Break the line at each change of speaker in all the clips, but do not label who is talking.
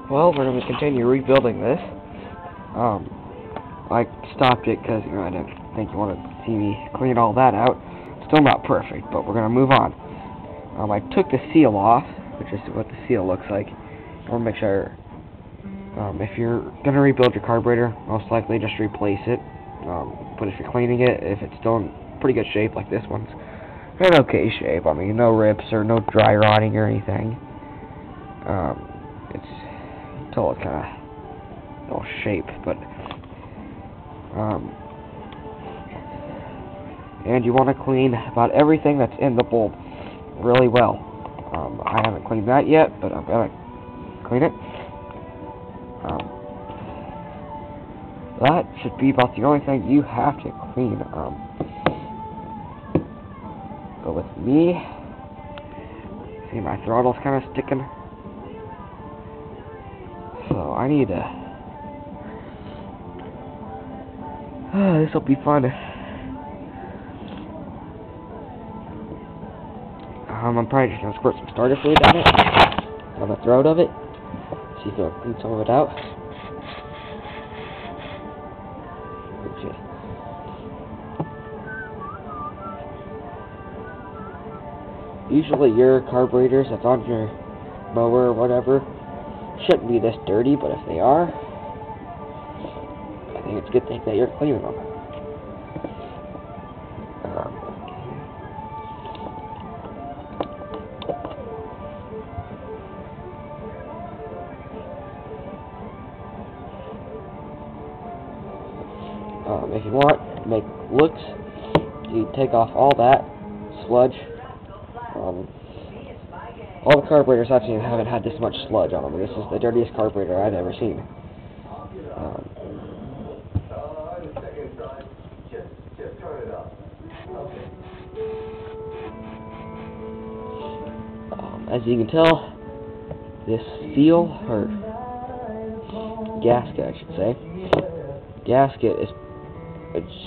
Well, we're going to continue rebuilding this. I stopped it because I didn't think you wanted to see me clean all that out. Still not perfect, but we're going to move on. I took the seal off, which is what the seal looks like. I want to make sure, if you're going to rebuild your carburetor, most likely just replace it. But if you're cleaning it, if it's still in pretty good shape, like this one's in okay shape, I mean, no rips or no dry rotting or anything. It's still kind of no shape, but and you want to clean about everything that's in the bulb really well. I haven't cleaned that yet, but I'm gonna clean it. That should be about the only thing you have to clean. But with me, see, my throttle's kind of sticking, so I need to. This will be fun. I'm probably just gonna squirt some starter fluid on it, on the throat of it, see if it'll clean some of it out. Okay. Usually your carburetors that's on your mower or whatever shouldn't be this dirty, but if they are, I think it's a good thing that you're cleaning them. If you want to make looks, you take off all that sludge. All the carburetors I've seen haven't had this much sludge on them. This is the dirtiest carburetor I've ever seen. As you can tell, this seal, or gasket I should say, gasket is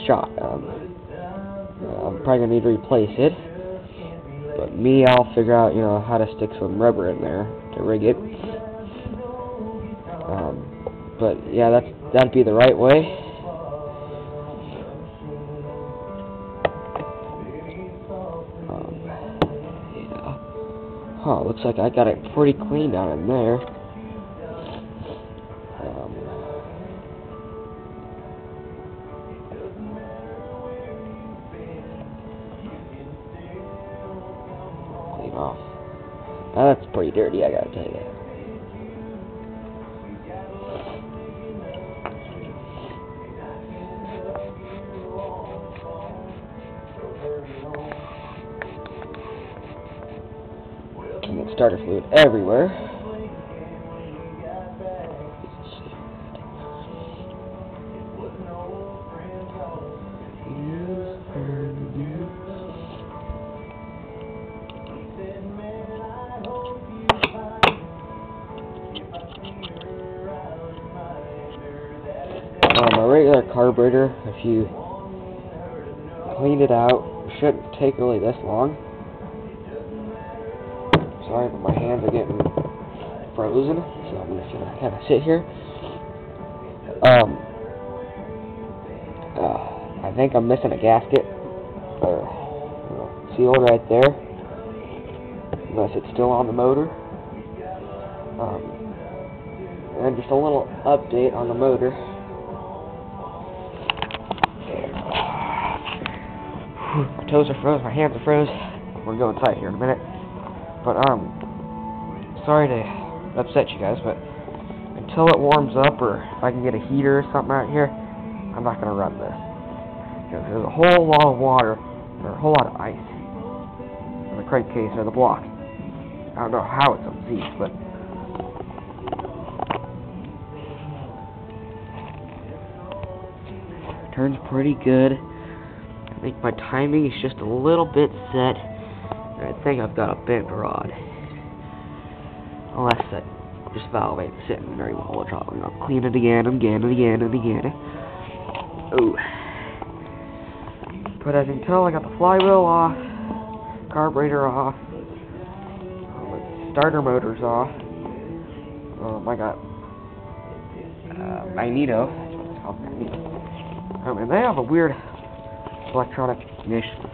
shot. I'm probably gonna need to replace it, but me, I'll figure out, how to stick some rubber in there to rig it. But yeah, that'd be the right way. Yeah. Oh, looks like I got it pretty clean down in there. Off. Now that's pretty dirty, I gotta tell you. And get starter fluid everywhere. A regular carburetor, if you clean it out, shouldn't take really this long. Sorry, but my hands are getting frozen, so I'm just gonna kind of sit here. I think I'm missing a gasket or seal right there, unless it's still on the motor. And just a little update on the motor. My toes are froze, my hands are froze. We're going to go inside here in a minute. But, sorry to upset you guys, but until it warms up, or if I can get a heater or something out here, I'm not going to run this. Because there's a whole lot of water, or a whole lot of ice in the crankcase or the block. I don't know how it's unseized, but it turns pretty good. I think my timing is just a little bit set. I think I've got a bent rod. Unless that just valve ain't sitting very well. I'll clean it again and again and again and again. Oh. But as you can tell, I got the flywheel off, carburetor off, the starter motor's off. I got magneto. It's called magneto. And they have a weird electronic ignition.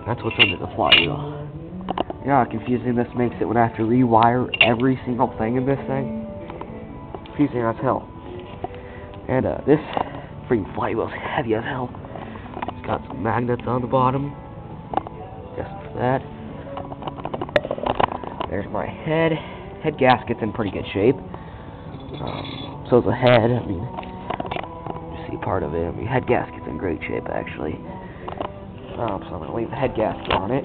That's what's under the flywheel. You know how confusing this makes it when I have to rewire every single thing in this thing? Confusing as hell. And this freaking flywheel's heavy as hell. It's got some magnets on the bottom. Just for that. There's my head. Head gasket's in pretty good shape. So's the head. I mean, you see part of it. I mean, head gasket's in great shape actually. So I'm gonna leave the head gasket on it.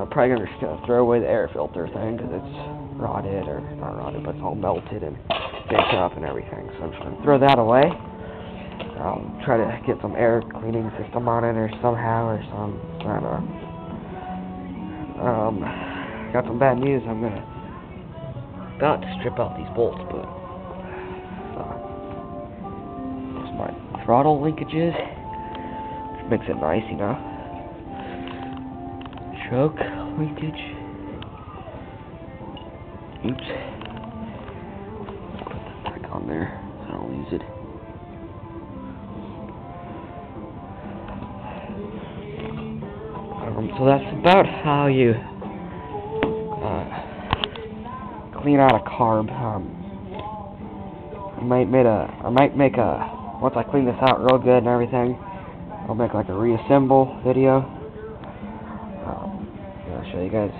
I'm probably just gonna throw away the air filter thing because it's rotted, or not rotted, but it's all melted and bent up and everything. So I'm just gonna throw that away. I'll try to get some air cleaning system on it or somehow or some. I don't know. Got some bad news. I'm about to strip out these bolts, but there's my throttle linkages, which makes it nice, you know. Choke linkage. Oops. Put that back on there so I don't lose it. So that's about how you clean out a carb. I might make a once I clean this out real good and everything, I'll make like a reassemble video. I'll show you guys